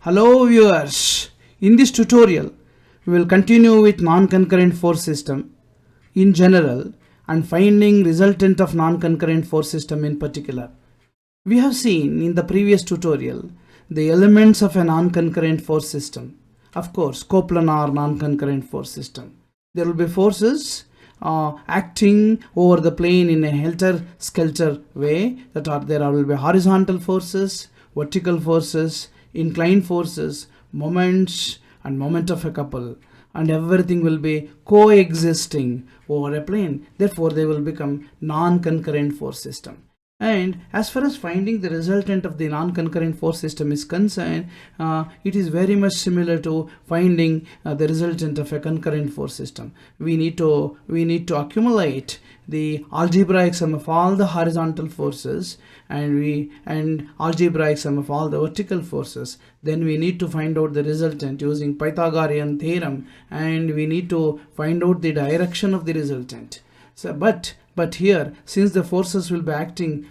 Hello viewers, in this tutorial we will continue with non-concurrent force system in general and finding resultant of non-concurrent force system in particular. We have seen in the previous tutorial the elements of a non-concurrent force system. Of course, coplanar non-concurrent force system. There will be forces acting over the plane in a helter-skelter way. There will be horizontal forces, vertical forces, inclined forces, moments and moment of a couple, and everything will be coexisting over a plane. Therefore they will become non-concurrent force system. And as far as finding the resultant of the non-concurrent force system is concerned, it is very much similar to finding the resultant of a concurrent force system. We need to accumulate the algebraic sum of all the horizontal forces and algebraic sum of all the vertical forces. Then we need to find out the resultant using Pythagorean theorem, and we need to find out the direction of the resultant. So, but here, since the forces will be acting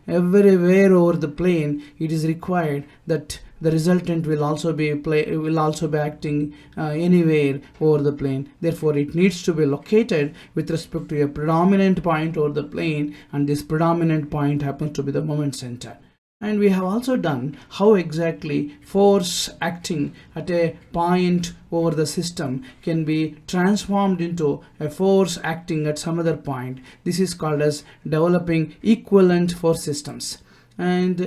everywhere over the plane, it is required that the resultant will also be acting anywhere over the plane. Therefore, it needs to be located with respect to a predominant point over the plane, and this predominant point happens to be the moment center. And we have also done how exactly force acting at a point over the system can be transformed into a force acting at some other point. This is called as developing equivalent force systems. And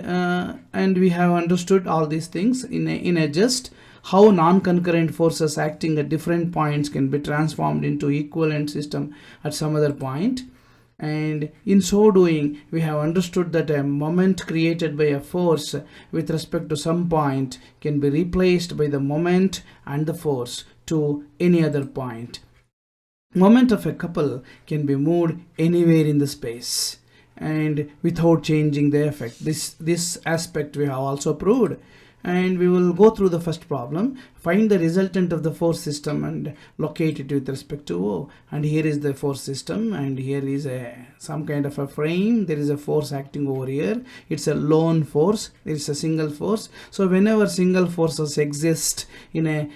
we have understood all these things in a just how non-concurrent forces acting at different points can be transformed into equivalent system at some other point. And in so doing, we have understood that a moment created by a force with respect to some point can be replaced by the moment and the force to any other point. Moment of a couple can be moved anywhere in the space and without changing the effect. This aspect we have also proved. And we will go through the first problem, find the resultant of the force system and locate it with respect to O. And here is the force system, and here is some kind of a frame. There is a force acting over here. It's a lone force. It's a single force. So whenever single forces exist in a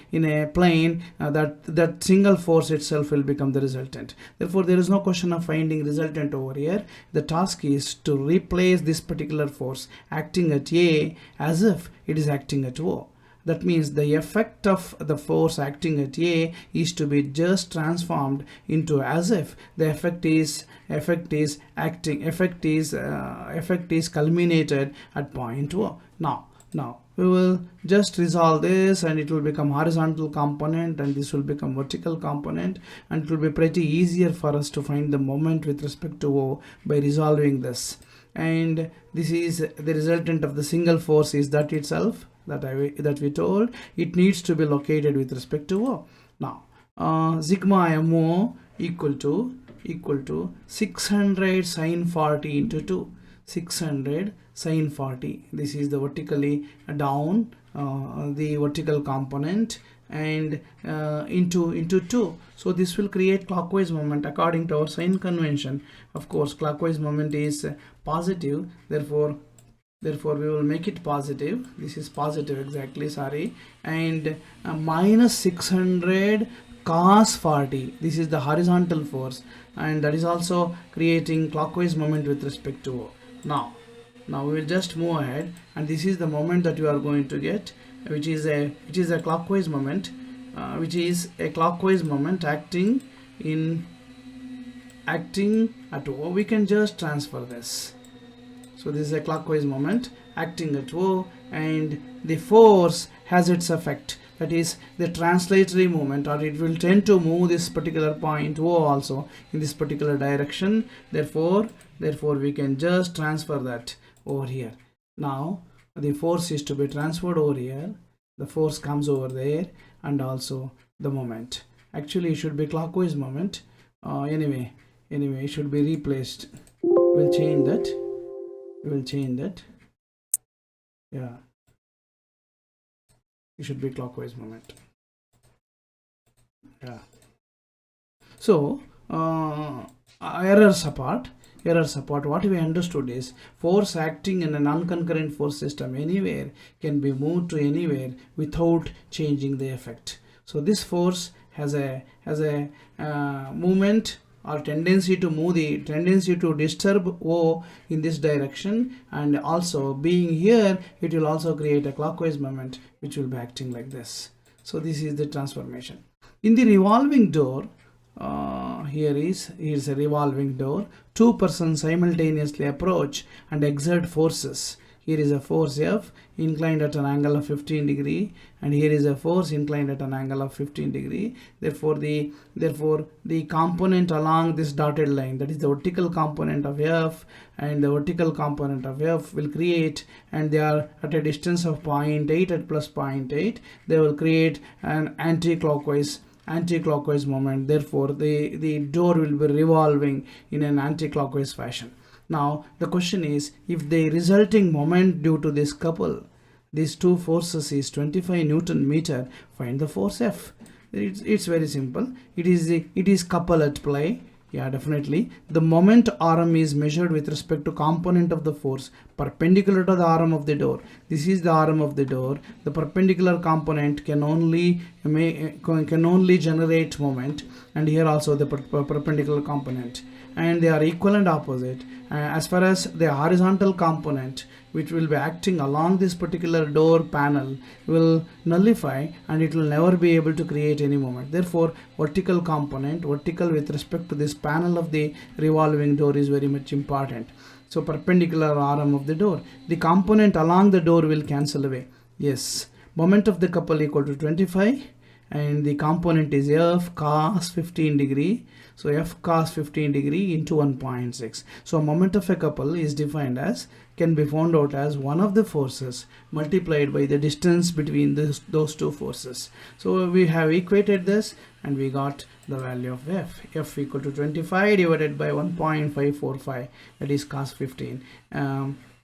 plane, that single force itself will become the resultant. Therefore, there is no question of finding resultant over here. The task is to replace this particular force acting at A as if it is acting at O. That means the effect of the force acting at A is to be just transformed into as if the effect is culminated at point O. Now we will just resolve this, and it will become horizontal component, and this will become vertical component, and it will be pretty easier for us to find the moment with respect to O by resolving this. And this is the resultant of the single force is that itself that we told. It needs to be located with respect to O. Now sigma mo equal to 600 sine 40 into 2. 600 sine 40. This is the vertically down, the vertical component, and into 2. So this will create clockwise moment according to our sign convention. Of course, clockwise moment is positive, therefore we will make it positive. This is positive, exactly, sorry. And minus 600 cos 40. This is the horizontal force, and that is also creating clockwise moment with respect to O. Now we will just move ahead, and this is the moment that you are going to get, which is a clockwise moment, acting at O. We can just transfer this. So this is a clockwise moment acting at O, and the force has its effect, that is the translatory moment, or it will tend to move this particular point O also in this particular direction. Therefore we can just transfer that over here. Now the force is to be transferred over here. The force comes over there, and also the moment. Actually, it should be clockwise moment. Anyway, it should be replaced. We'll change that. Yeah, it should be clockwise moment. Yeah. So errors apart, error support, what we understood is force acting in a non-concurrent force system anywhere can be moved to anywhere without changing the effect. So this force has a movement or tendency to move, the tendency to disturb O in this direction, and also being here it will also create a clockwise moment which will be acting like this. So this is the transformation. In the revolving door, here is a revolving door. Two persons simultaneously approach and exert forces. Here is a force F inclined at an angle of 15 degree, and here is a force inclined at an angle of 15 degree. Therefore the component along this dotted line, that is the vertical component of F and the vertical component of F, will create, and they are at a distance of 0.8 at plus 0.8, they will create an anti-clockwise moment. Therefore the door will be revolving in an anti-clockwise fashion. Now the question is, if the resulting moment due to this couple, these two forces, is 25 Newton meter, find the force F. It's very simple. It is couple at play. Yeah, definitely. The moment Rm is measured with respect to component of the force perpendicular to the arm of the door. This is the arm of the door. The perpendicular component can only generate moment, and here also the perpendicular component, and they are equal and opposite. As far as the horizontal component, which will be acting along this particular door panel, will nullify, and it will never be able to create any moment. Therefore vertical component, vertical with respect to this panel of the revolving door, is very much important. So perpendicular arm of the door, the component along the door will cancel away. Yes, moment of the couple equal to 25, and the component is F cos 15 degree. So F cos 15 degree into 1.6. So moment of a couple is defined as, can be found out as one of the forces multiplied by the distance between those two forces. So we have equated this, and we got the value of F equal to 25 divided by 1.545, that is cos 15.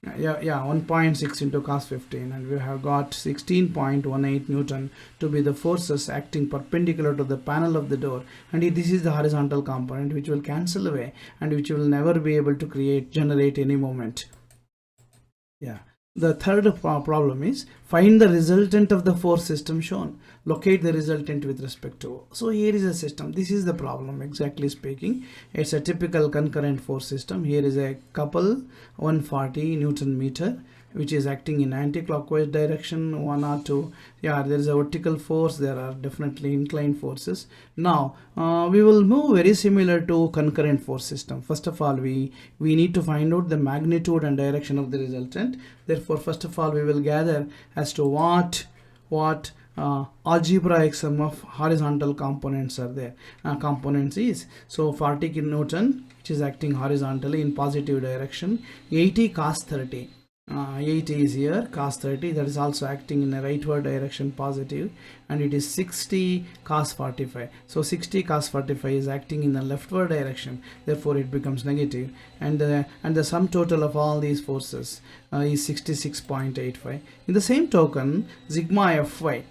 1.6 into cos 15, and we have got 16.18 Newton to be the forces acting perpendicular to the panel of the door, and this is the horizontal component which will cancel away and which will never be able to generate any moment. Yeah. The third problem is, find the resultant of the force system shown. Locate the resultant with respect to. So here is a system. This is the problem, exactly speaking. It's a typical concurrent force system. Here is a couple 140 Newton meter, which is acting in anti-clockwise direction, w.r.to. Yeah, there is a vertical force, there are definitely inclined forces. Now we will move very similar to concurrent force system. First of all, we need to find out the magnitude and direction of the resultant. Therefore first of all, we will gather as to what algebraic sum of horizontal components are there. Components is, so 40 kilonewton, which is acting horizontally in positive direction, 80 cos 30. 80 is here, cos 30, that is also acting in a rightward direction, positive, and it is 60 cos 45. So 60 cos 45 is acting in the leftward direction, therefore it becomes negative, and the sum total of all these forces is 66.85. In the same token, sigma Fy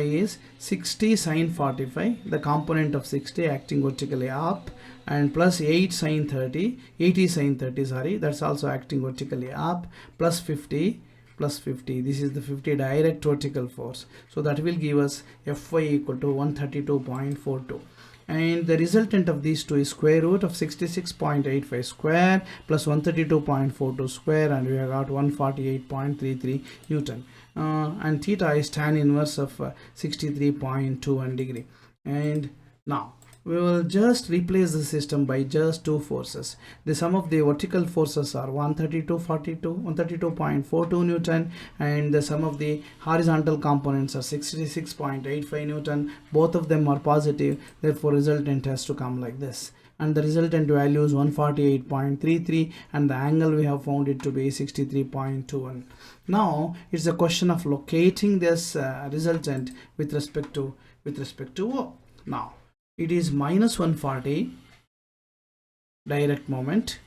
is 60 sin 45, the component of 60 acting vertically up, and plus 80 sin 30, sorry, that's also acting vertically up, plus 50, this is the 50 direct vertical force. So that will give us Fy equal to 132.42. And the resultant of these two is square root of 66.85 square plus 132.42 square, and we have got 148.33 Newton. And theta is tan inverse of 63.21 degree. And now we will just replace the system by just two forces. The sum of the vertical forces are 132.42 Newton, and the sum of the horizontal components are 66.85 Newton. Both of them are positive, therefore resultant has to come like this, and the resultant value is 148.33, and the angle we have found it to be 63.21. Now it's a question of locating this resultant with respect to O. Now it is minus 140 direct moment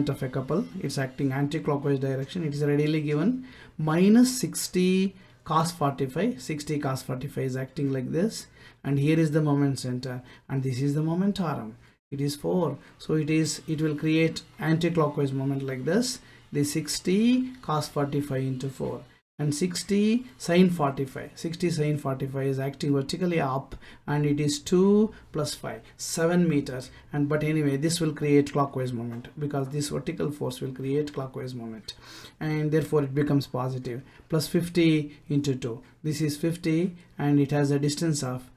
of a couple, it's acting anti-clockwise direction, it is readily given, minus 60 cos 45, 60 cos 45 is acting like this, and here is the moment center, and this is the moment Rm. It is 4. So it will create anti-clockwise moment like this. The 60 cos 45 into 4. And 60 sin 45. 60 sin 45 is acting vertically up, and it is 2 plus 5, 7 meters. And but anyway, this will create clockwise moment because this vertical force will create clockwise moment, and therefore it becomes positive. Plus 50 into 2. This is 50, and it has a distance of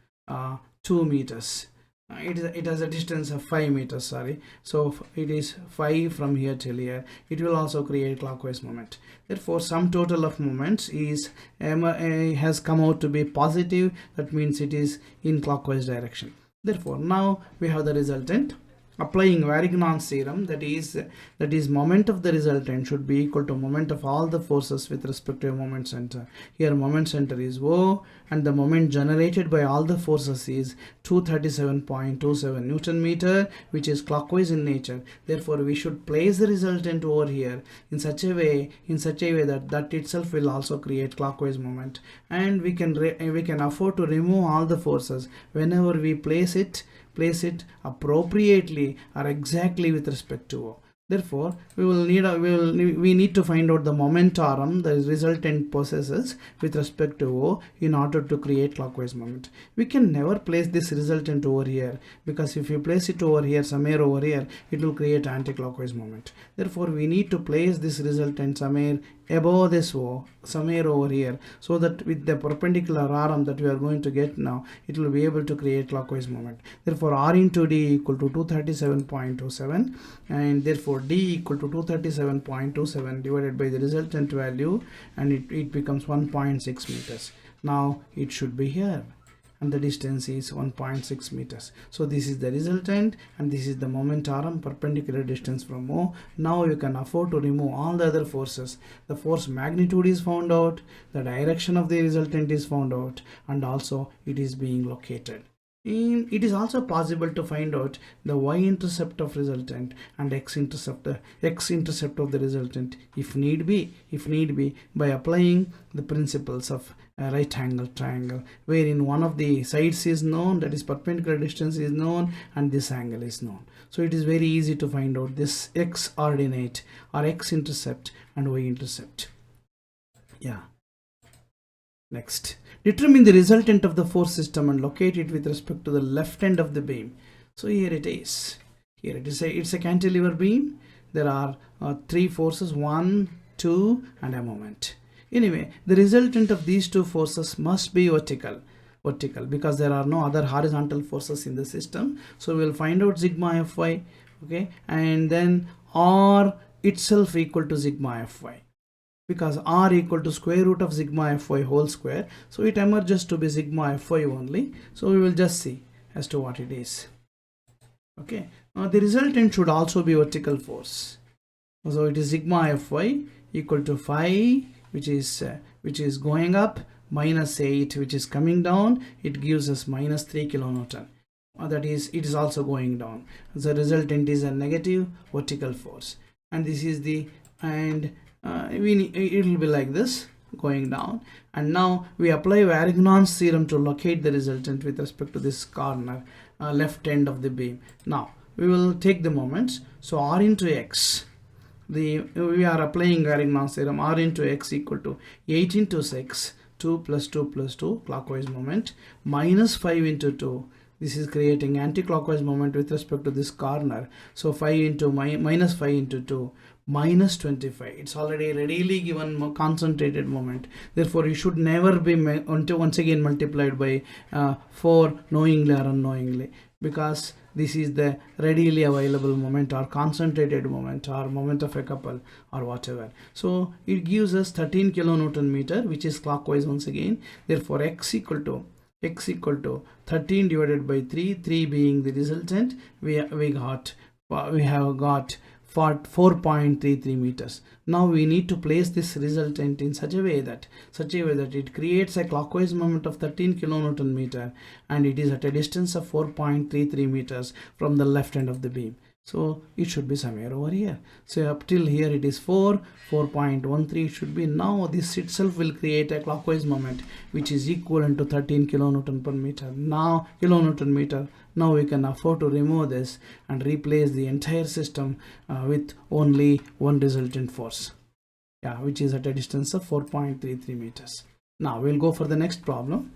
2 meters. It has a distance of 5 meters, sorry. So it is 5 from here till here. It will also create clockwise moment. Therefore, sum total of moments is has come out to be positive. That means it is in clockwise direction. Therefore, now we have the resultant. Applying Varignon's theorem, that is moment of the resultant should be equal to moment of all the forces with respect to a moment center. Here moment center is O, and the moment generated by all the forces is 237.27 Newton meter, which is clockwise in nature. Therefore, we should place the resultant over here in such a way that itself will also create clockwise moment, and we can afford to remove all the forces whenever we place it appropriately or exactly with respect to O. Therefore, we need to find out the momentum the resultant possesses with respect to O in order to create clockwise moment. We can never place this resultant over here, because if you place it over here, somewhere over here, it will create anti-clockwise moment. Therefore, we need to place this resultant somewhere above this O, somewhere over here, so that with the perpendicular arm that we are going to get now, it will be able to create clockwise moment. Therefore, R into D equal to 237.27, and therefore D equal to 237.27 divided by the resultant value, and it becomes 1.6 meters. Now it should be here, and the distance is 1.6 meters. So this is the resultant, and this is the momentum perpendicular distance from O. Now you can afford to remove all the other forces. The force magnitude is found out, the direction of the resultant is found out, and also it is being located. It is also possible to find out the y-intercept of resultant and x-intercept of the resultant if need be by applying the principles of a right angle triangle, wherein one of the sides is known, that is perpendicular distance is known, and this angle is known. So it is very easy to find out this x ordinate or x-intercept and y-intercept. Yeah. Next, determine the resultant of the force system and locate it with respect to the left end of the beam. So here it is. It's a cantilever beam. There are 3 forces, 1, 2, and a moment. Anyway, the resultant of these 2 forces must be vertical because there are no other horizontal forces in the system. So we will find out sigma Fy, okay, and then R itself equal to sigma Fy, because R equal to square root of sigma Fy whole square. So it emerges to be sigma Fy only. So we will just see as to what it is. Okay. Now the resultant should also be vertical force. So it is sigma Fy equal to phi, which is going up, minus 8, which is coming down. It gives us minus 3 kilonewton. That is, it is also going down. The resultant is a negative vertical force, and this is the it will be like this going down. And now we apply Varignon's theorem to locate the resultant with respect to this corner left end of the beam. Now we will take the moments. So R into X, we are applying Varignon's theorem. R into X equal to 8 into 6, 2 plus 2 plus 2 clockwise moment, minus 5 into 2. This is creating anti-clockwise moment with respect to this corner. So 5 into minus 5 into 2, minus 25. It's already readily given concentrated moment. Therefore, you should never be once again multiplied by 4 knowingly or unknowingly, because this is the readily available moment or concentrated moment or moment of a couple or whatever. So it gives us 13 kilonewton meter, which is clockwise once again. Therefore, x equal to 13 divided by 3, 3 being the resultant. We have got 4.33 meters. Now we need to place this resultant in such a way that it creates a clockwise moment of 13 kilonewton meter, and it is at a distance of 4.33 meters from the left end of the beam. So it should be somewhere over here. So up till here it is 4.13 it should be. Now this itself will create a clockwise moment which is equivalent to 13 kilonewton per meter. Now kilonewton meter. Now we can afford to remove this and replace the entire system with only one resultant force, which is at a distance of 4.33 meters. Now we'll go for the next problem.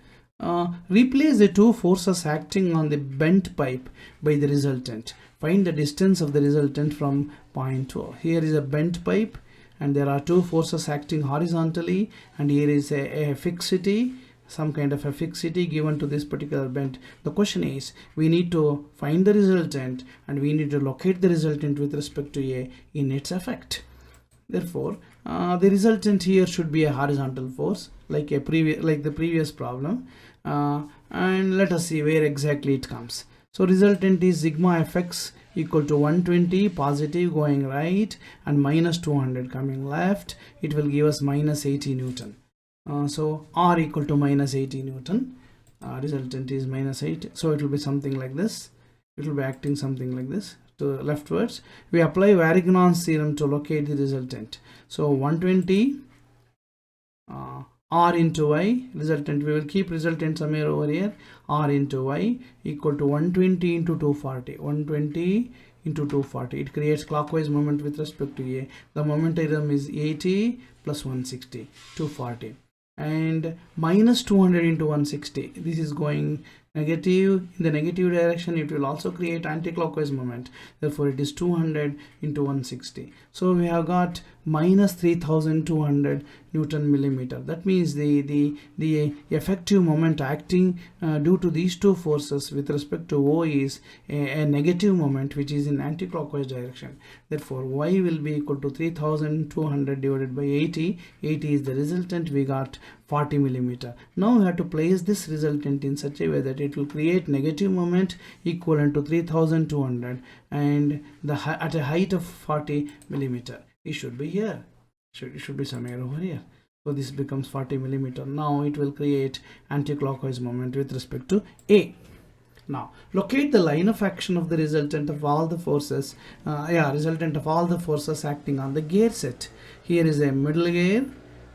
Replace the two forces acting on the bent pipe by the resultant. Find the distance of the resultant from point 2. Here is a bent pipe and there are two forces acting horizontally, and here is a fixity, some kind of a fixity given to this particular bent. The question is, we need to find the resultant and we need to locate the resultant with respect to a in its effect. Therefore, the resultant here should be a horizontal force like the previous problem, and let us see where exactly it comes. So resultant is sigma fx equal to 120 positive going right and minus 200 coming left. It will give us minus 80 Newton. So R equal to minus 80 Newton. Resultant is minus 8. So it will be something like this. It will be acting something like this to leftwards. We apply Varignon's theorem to locate the resultant. So 120 R into Y, resultant, we will keep resultant somewhere over here, R into Y equal to 120 into 240, 120 into 240. It creates clockwise moment with respect to A. The momentum is 80 plus 160, 240. And minus 200 into 160, this is going negative. In the negative direction, it will also create anti-clockwise moment. Therefore, it is 200 into 160. So we have got minus 3200 Newton millimeter. That means the effective moment acting due to these two forces with respect to O is a negative moment which is in anti-clockwise direction. Therefore, Y will be equal to 3200 divided by 80. 80 is the resultant. We got 40 millimeter. Now we have to place this resultant in such a way that it will create negative moment equivalent to 3200 and at a height of 40 millimeter. It should be here. It should be somewhere over here. So this becomes 40 millimeter. Now it will create anti-clockwise moment with respect to A. Now locate the line of action of the resultant of all the forces. Resultant of all the forces acting on the gear set. Here is a middle gear,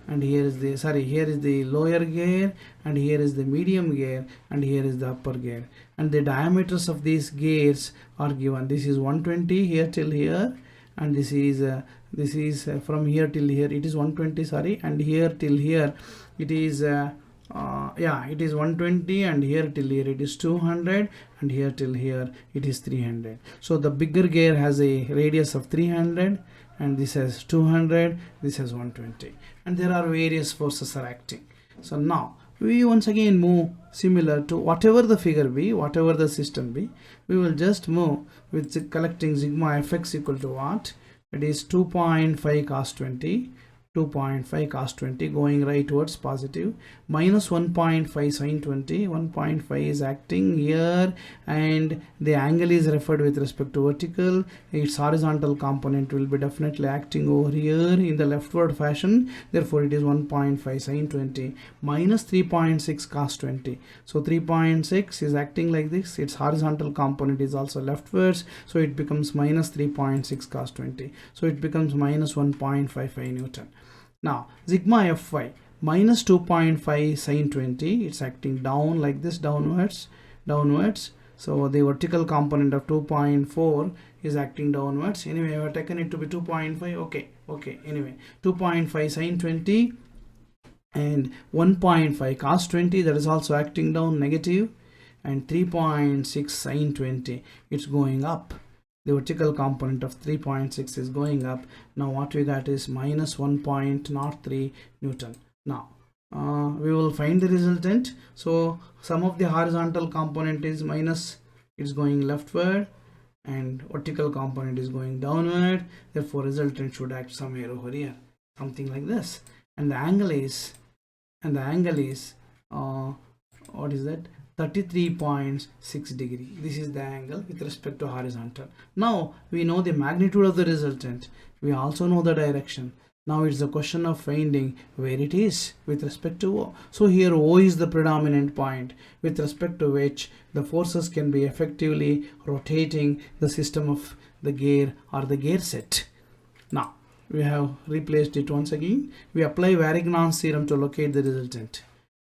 and here is the lower gear, and here is the medium gear, and here is the upper gear, and the diameters of these gears are given. This is 120 here till here, and this is from here till here it is 120, and here till here it is it is 120, and here till here it is 200, and here till here it is 300. So the bigger gear has a radius of 300, and this has 200, this has 120, and there are various forces are acting. So now we once again move similar to whatever the figure be, whatever the system be, we will just move with collecting sigma fx equal to what? It is 2.5 cos 20, 2.5 cos 20 going right towards positive, minus 1.5 sin 20, 1.5 is acting here, and the angle is referred with respect to vertical. Its horizontal component will be definitely acting over here in the leftward fashion. Therefore it is 1.5 sin 20 minus 3.6 cos 20. So 3.6 is acting like this. Its horizontal component is also leftwards, so it becomes minus 3.6 cos 20. So it becomes minus 1.55 Newton. Now sigma fy minus 2.5 sin 20, it's acting down like this, downwards. So the vertical component of 2.4 is acting downwards. Anyway, I have taken it to be 2.5. Okay, anyway, 2.5 sin 20 and 1.5 cos 20, that is also acting down, negative, and 3.6 sin 20, it's going up. The vertical component of 3.6 is going up. Now what we got is minus 1.03 Newton. Now we will find the resultant. So sum of the horizontal component is minus, it's going leftward, and vertical component is going downward. Therefore resultant should act somewhere over here, something like this. And the angle is what is that? 33.6 degree. This is the angle with respect to horizontal. Now we know the magnitude of the resultant. We also know the direction. Now it's a question of finding where it is with respect to O. So here O is the predominant point with respect to which the forces can be effectively rotating the system of the gear or the gear set. Now we have replaced it once again. We apply Varignon's theorem to locate the resultant.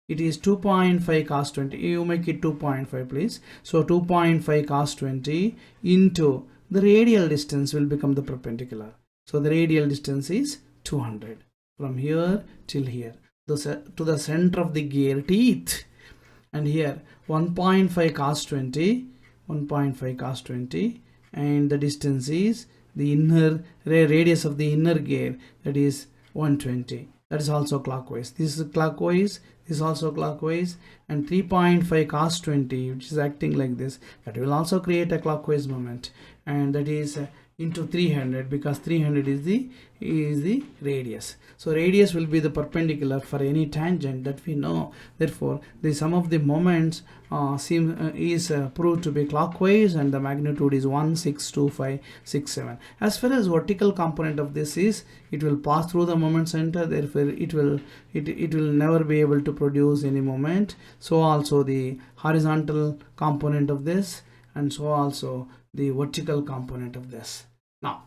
It is 2.5 cos 20. You make it 2.5 please. So 2.5 cos 20 into the radial distance will become the perpendicular. So the radial distance is 200 from here till here to the center of the gear teeth. And here 1.5 cos 20, 1.5 cos 20, and the distance is the inner radius of the inner gear, that is 120. That is also clockwise. This is clockwise, this is also clockwise, and 3.5 cos 20, which is acting like this, that will also create a clockwise moment, and that is into 300, because 300 is the radius. So radius will be the perpendicular for any tangent that we know. Therefore the sum of the moments is proved to be clockwise, and the magnitude is 1, 6, 2, 5, 6, 7. As far as vertical component of this is, it will pass through the moment center, therefore it will never be able to produce any moment. So also the horizontal component of this, and so also the vertical component of this. Now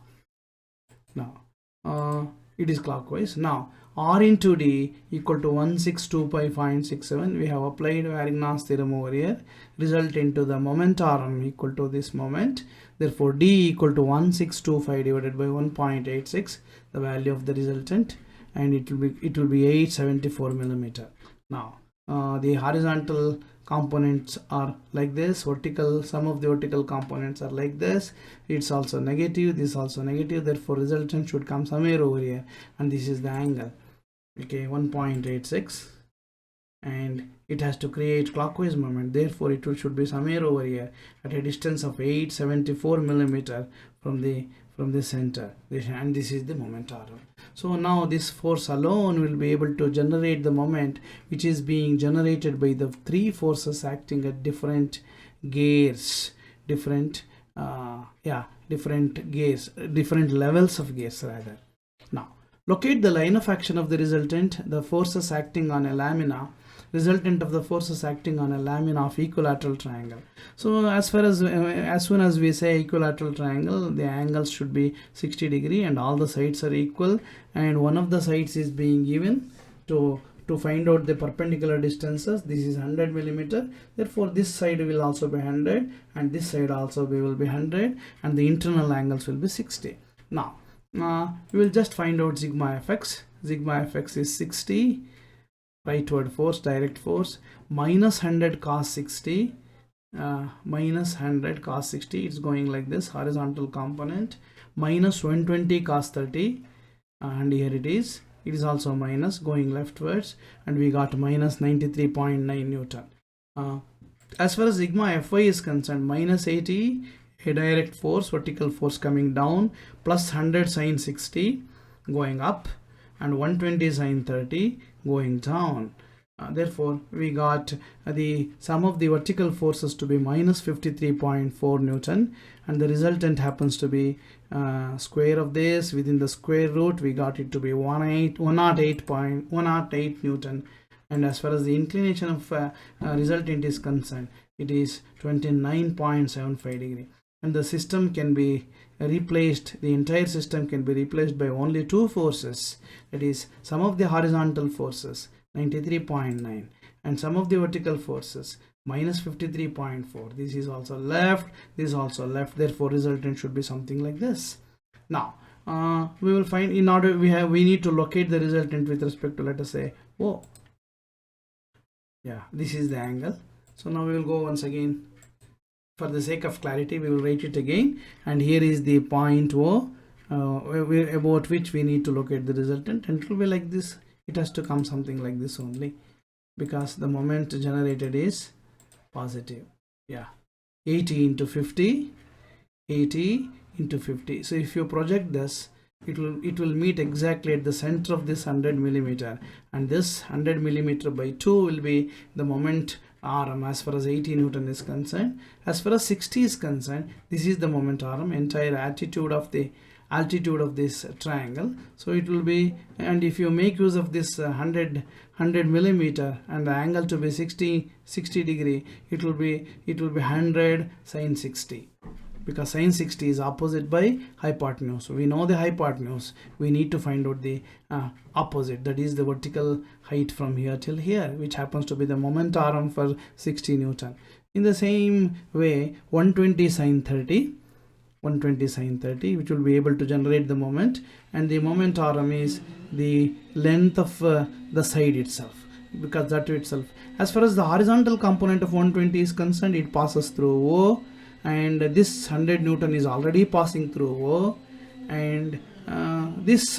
it is clockwise. Now r into d equal to 1625.67. We have applied Varignon's theorem over here. Result into the moment Rm equal to this moment. Therefore d equal to 1625 divided by 1.86, the value of the resultant, and it will be 874 millimeter. Now the horizontal components are like this, vertical, some of the vertical components are like this. It's also negative, this also negative, therefore resultant should come somewhere over here, and this is the angle, okay, 1.86, and it has to create clockwise moment, therefore it should be somewhere over here at a distance of 874 millimeter from the center, and this is the moment Rm. So now this force alone will be able to generate the moment which is being generated by the three forces acting at different gears, different levels of gears rather. Now locate the line of action of the resultant, the forces acting on a lamina, resultant of the forces acting on a lamina of equilateral triangle. So as soon as we say equilateral triangle, the angles should be 60 degree and all the sides are equal, and one of the sides is being given to find out the perpendicular distances. This is 100 millimeter, therefore this side will also be 100 and this side also will be 100, and the internal angles will be 60. Now we will just find out sigma fx. Sigma fx is 60 rightward force, direct force, minus 100 cos 60, minus 100 cos 60, it's going like this, horizontal component, minus 120 cos 30, and here it is also minus, going leftwards, and we got minus 93.9 Newton. As far as sigma fy is concerned, minus 80, a direct force, vertical force coming down, plus 100 sin 60 going up, and 120 sin 30 going down. Therefore we got the sum of the vertical forces to be minus 53.4 Newton, and the resultant happens to be square of this within the square root. We got it to be 108 Newton, and as far as the inclination of resultant is concerned, it is 29.75 degree, and the system can be replaced, the entire system can be replaced by only two forces, that is some of the horizontal forces 93.9 and some of the vertical forces minus 53.4. This is also left, this is also left, therefore resultant should be something like this. Now we will find, in order we need to locate the resultant with respect to, let us say, O. Yeah, this is the angle. So now we will go once again, for the sake of clarity we will write it again, and here is the point O about which we need to locate the resultant, and it will be like this. It has to come something like this only, because the moment generated is positive. Yeah, 80 into 50, 80 into 50. So if you project this, it will meet exactly at the center of this 100 millimeter, and this 100 millimeter by 2 will be the moment Rm as far as 80 Newton is concerned. As far as 60 is concerned, this is the moment Rm, entire attitude of the altitude of this triangle. So it will be, and if you make use of this 100 millimeter and the angle to be 60 degree, it will be 100 sine 60, because sine 60 is opposite by hypotenuse. So we know the hypotenuse, we need to find out the opposite, that is the vertical height from here till here, which happens to be the moment arm for 60 Newton. In the same way, 120 sine 30, which will be able to generate the moment, and the moment arm is the length of the side itself, because that itself, as far as the horizontal component of 120 is concerned, it passes through O, and this 100 Newton is already passing through O, and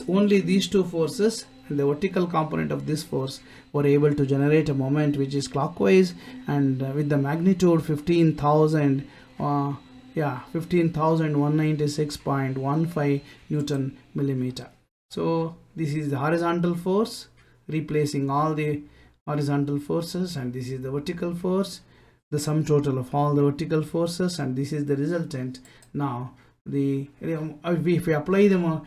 only these two forces and the vertical component of this force were able to generate a moment which is clockwise, and with the magnitude 15,196.15 Newton millimeter. So this is the horizontal force, replacing all the horizontal forces, and this is the vertical force, the sum total of all the vertical forces, and this is the resultant. Now if we apply the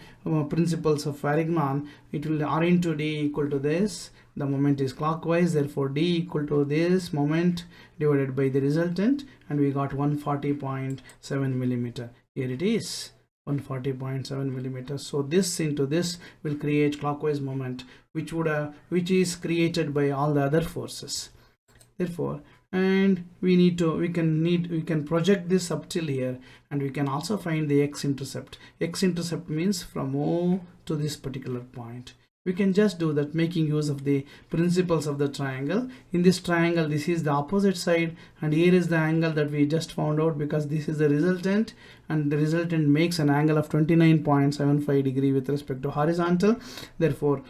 principles of Varignon, it will R into D equal to this, the moment is clockwise, therefore D equal to this moment divided by the resultant, and we got 140.7 millimeter. Here it is, 140.7 millimeters. So this into this will create clockwise moment, which is created by all the other forces. Therefore, and we can project this up till here, and we can also find the x-intercept. X-intercept means from O to this particular point. We can just do that, making use of the principles of the triangle. In this triangle, this is the opposite side, and here is the angle that we just found out, because this is the resultant, and the resultant makes an angle of 29.75 degree with respect to horizontal. Therefore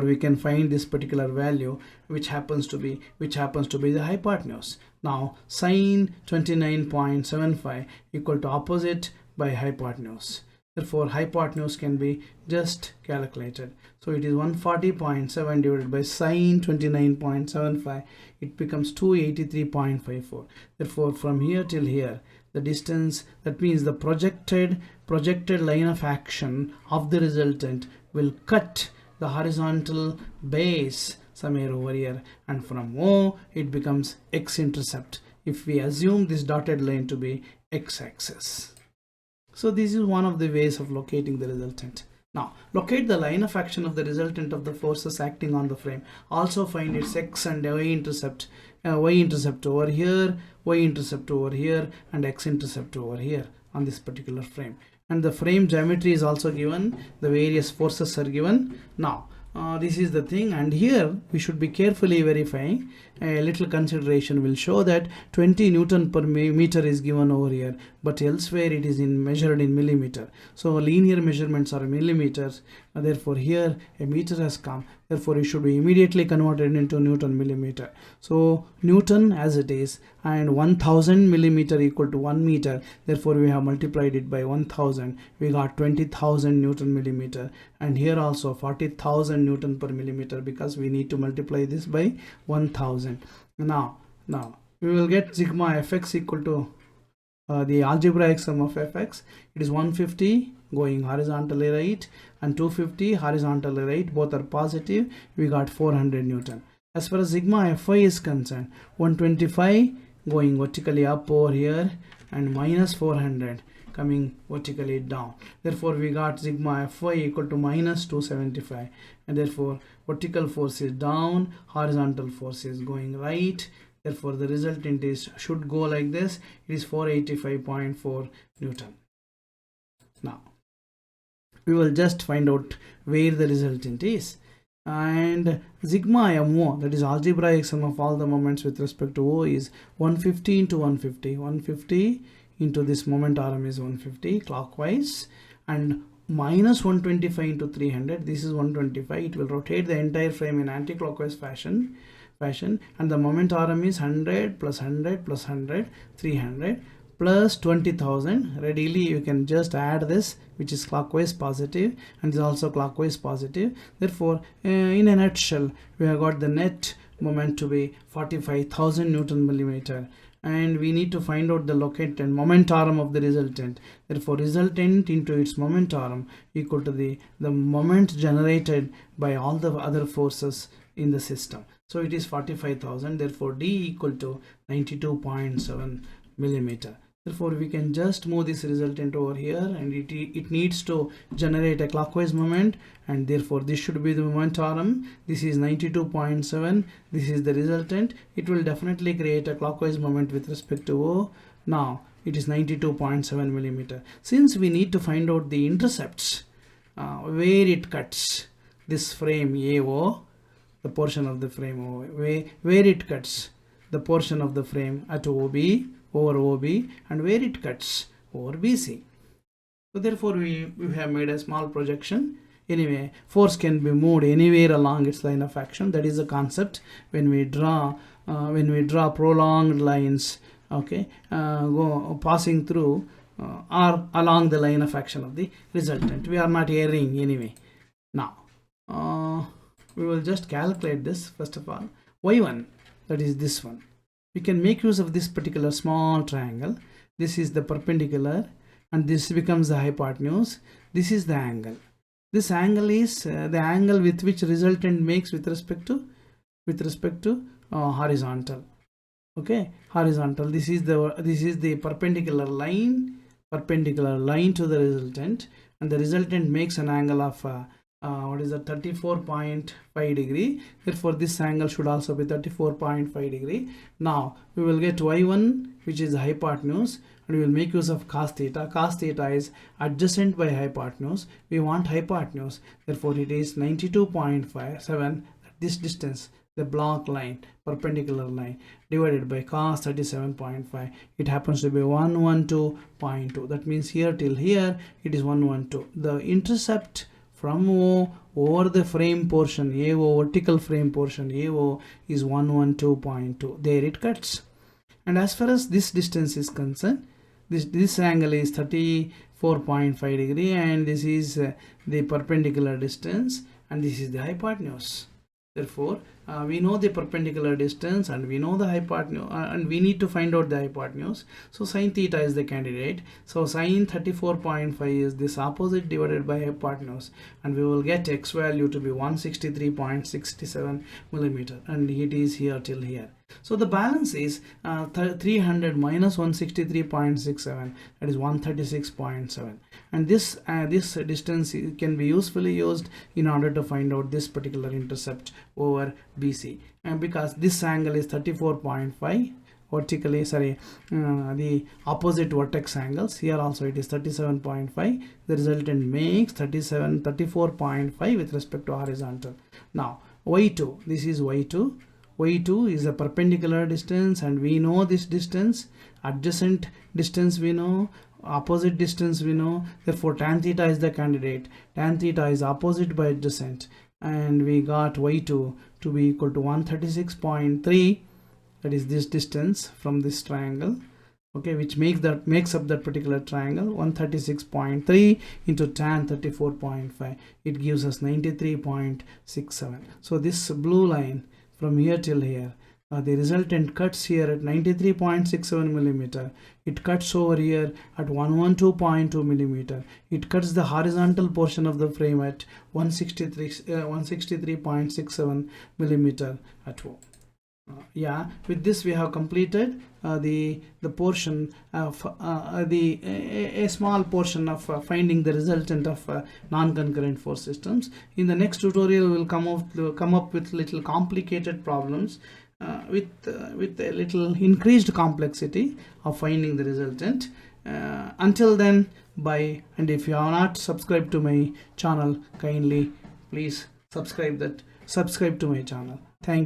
we can find this particular value, which happens to be the hypotenuse. Now sine 29.75 equal to opposite by hypotenuse. Therefore hypotenuse can be just calculated. So it is 140.7 divided by sine 29.75, it becomes 283.54. Therefore from here till here, the distance, that means the projected line of action of the resultant will cut the horizontal base somewhere over here, and from O it becomes x-intercept if we assume this dotted line to be x-axis. So this is one of the ways of locating the resultant. Now locate the line of action of the resultant of the forces acting on the frame. Also find its x and y-intercept over here, y-intercept over here, and x-intercept over here on this particular frame. And the frame geometry is also given, the various forces are given. Now this is the thing, and here we should be carefully verifying. A little consideration will show that 20 Newton per meter is given over here, but elsewhere it is measured in millimeter. So linear measurements are millimeters, therefore here a meter has come, therefore it should be immediately converted into Newton millimeter. So Newton as it is, and 1000 millimeter equal to 1 meter, therefore we have multiplied it by 1000, we got 20,000 Newton millimeter, and here also 40,000 Newton per millimeter, because we need to multiply this by 1000. Now we will get sigma fx equal to the algebraic sum of fx. It is 150 going horizontally right and 250 horizontally right, both are positive. We got 400 Newton. As far as sigma fy is concerned, 125 going vertically up over here and minus 400 coming vertically down. Therefore we got sigma fy equal to minus 275, and therefore vertical force is down, horizontal force is going right. Therefore the resultant should go like this. It is 485.4 Newton. Now we will just find out where the resultant is, and sigma mo, that is algebraic sum of all the moments with respect to O, is 150 into 150 into this moment arm is 150 clockwise, and minus 125 into 300, this is 125. It will rotate the entire frame in anti-clockwise fashion, and the moment arm is 100 plus 100 plus 100, 300 plus 20,000. Readily you can just add this, which is clockwise positive and is also clockwise positive. Therefore in a nutshell, we have got the net moment to be 45,000 Newton millimeter, and we need to find out the located moment arm of the resultant. Therefore resultant into its moment arm equal to the moment generated by all the other forces in the system. So it is 45,000. Therefore D equal to 92.7 millimeter. Therefore we can just move this resultant over here, and it needs to generate a clockwise moment, and therefore this should be the moment arm. This is 92.7. this is the resultant. It will definitely create a clockwise moment with respect to O. Now it is 92.7 millimeter. Since we need to find out the intercepts where it cuts this frame AO, the portion of the frame O, where it cuts the portion of the frame at OB over OB, and where it cuts over BC. So therefore we have made a small projection. Anyway, force can be moved anywhere along its line of action. That is the concept when we draw prolonged lines, okay, passing through or along the line of action of the resultant. We are not erring anyway. Now we will just calculate this. First of all, y1, that is this one. We can make use of this particular small triangle. This is the perpendicular, and this becomes the hypotenuse. This is the angle. This angle is the angle with which resultant makes with respect to horizontal. Okay, horizontal. This is the perpendicular line to the resultant, and the resultant makes an angle of what is that, 34.5 degree. Therefore this angle should also be 34.5 degree. Now we will get y1, which is the hypotenuse, and we will make use of cos theta. Cos theta is adjacent by hypotenuse. We want hypotenuse, therefore it is 92.57. This distance, the block line, perpendicular line, divided by cos 37.5. it happens to be 112.2. that means here till here it is 112. The intercept from O over the frame portion AO, vertical frame portion AO, is 112.2. there it cuts. And as far as this distance is concerned, this angle is 34.5 degree, and this is the perpendicular distance, and this is the hypotenuse. Therefore we know the perpendicular distance, and we know the hypotenuse, and we need to find out the hypotenuse. So sin theta is the candidate. So sin 34.5 is this opposite divided by hypotenuse, and we will get x value to be 163.67 millimeter, and it is here till here. So the balance is 300 minus 163.67, that is 136.7, and this distance can be usefully used in order to find out this particular intercept over BC, and because this angle is 34.5 vertically, the opposite vertex angles, here also it is 37.5. the resultant makes 34.5 with respect to horizontal. Now y2, this is y2. y2 is a perpendicular distance, and we know this distance. Adjacent distance we know, opposite distance we know. Therefore tan theta is the candidate. Tan theta is opposite by adjacent, and we got y2 to be equal to 136.3. that is this distance from this triangle, okay, which makes up that particular triangle. 136.3 into tan 34.5, it gives us 93.67. so this blue line from here till here, the resultant cuts here at 93.67 millimeter. It cuts over here at 112.2 millimeter. It cuts the horizontal portion of the frame at 163.67 millimeter at O. Yeah, with this we have completed the portion of a small portion of finding the resultant of non-concurrent force systems. In the next tutorial we will come up with little complicated problems with a little increased complexity of finding the resultant. Until then, bye. And if you are not subscribed to my channel, kindly please subscribe to my channel.